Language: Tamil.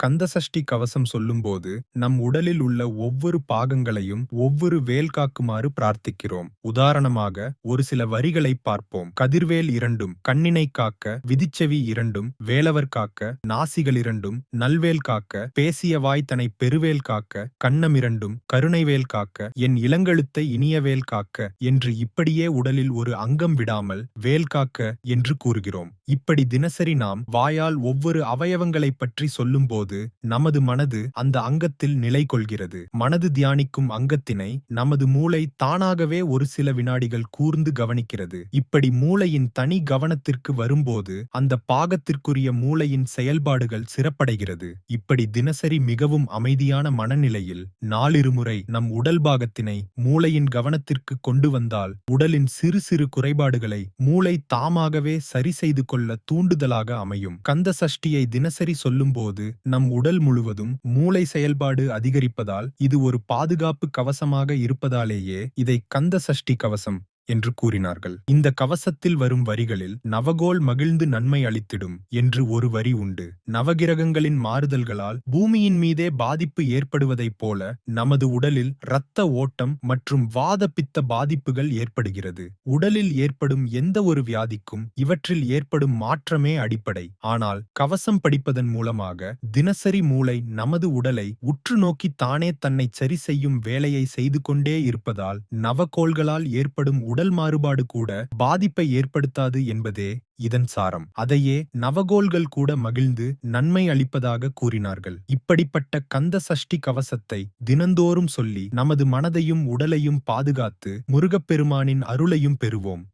கந்தசஷ்டி கவசம் சொல்லும்போது நம் உடலில் உள்ள ஒவ்வொரு பாகங்களையும் ஒவ்வொரு வேல் காக்குமாறு பிரார்த்திக்கிறோம். உதாரணமாக ஒரு சில வரிகளை பார்ப்போம். கதிர்வேல் இரண்டும் கண்ணினை காக்க, விதிச்செவி இரண்டும் வேலவர் காக்க, நாசிகள் இரண்டும் நல்வேல் காக்க, பேசிய வாய் தனை பெருவேல் காக்க, கன்னமிரண்டும் கருணைவேல் காக்க, என் இளங்கழுத்தை இனியவேல் காக்க என்று இப்படியே உடலில் ஒரு அங்கம் விடாமல் வேல் காக்க என்று கூறுகிறோம். இப்படி தினசரி நாம் வாயால் ஒவ்வொரு அவயவங்களைப் பற்றி சொல்லும்போது நமது மனது அந்த அங்கத்தில் நிலை கொள்கிறது. மனது தியானிக்கும் அங்கத்தினை நமது மூளை தானாகவே ஒரு சில வினாடிகள் கூர்ந்து கவனிக்கிறது. இப்படி மூளையின் தனி கவனத்திற்கு வரும்போது அந்த பாகத்திற்குரிய மூளையின் செயல்பாடுகள் சிறப்படைகிறது. இப்படி தினசரி மிகவும் அமைதியான மனநிலையில் நாளிருமுறை நம் உடல் பாகத்தினை மூளையின் கவனத்திற்கு கொண்டு வந்தால் உடலின் சிறு சிறு குறைபாடுகளை மூளை தாமாகவே சரி செய்து கொள்ள தூண்டுதலாக அமையும். கந்த சஷ்டியை தினசரி சொல்லும்போது நம் உடல் முழுவதும் மூளை செயல்பாடு அதிகரிப்பதால் இது ஒரு பாதுகாப்பு கவசமாக இருப்பதாலேயே இதை கந்த சஷ்டி கவசம் என்று கூறினார்கள். இந்த கவசத்தில் வரும் வரிகளில் நவகோள் மகிழ்ந்து நன்மை அளித்திடும் என்று ஒரு வரி உண்டு. நவகிரகங்களின் மாறுதல்களால் பூமியின் மீதே பாதிப்பு ஏற்படுவதைப் போல நமது உடலில் இரத்த ஓட்டம் மற்றும் வாத பித்த பாதிப்புகள் ஏற்படுகிறது. உடலில் ஏற்படும் எந்த ஒரு வியாதிக்கும் இவற்றில் ஏற்படும் மாற்றமே அடிப்படை. ஆனால் கவசம் படிப்பதன் மூலமாக தினசரி மூளை நமது உடலை உற்று நோக்கி தானே தன்னை சரி செய்யும் வேலையை செய்து கொண்டே இருப்பதால் நவகோள்களால் ஏற்படும் உடல் மாறுபாடு கூட பாதிப்பை ஏற்படுத்தாது என்பதே இதன் சாரம். அதையே நவகோள்கள் கூட மகிழ்ந்து நன்மை அளிப்பதாக கூறினார்கள். இப்படிப்பட்ட கந்த சஷ்டி கவசத்தை தினந்தோறும் சொல்லி நமது மனதையும் உடலையும் பாதுகாத்து முருகப்பெருமானின் அருளையும் பெறுவோம்.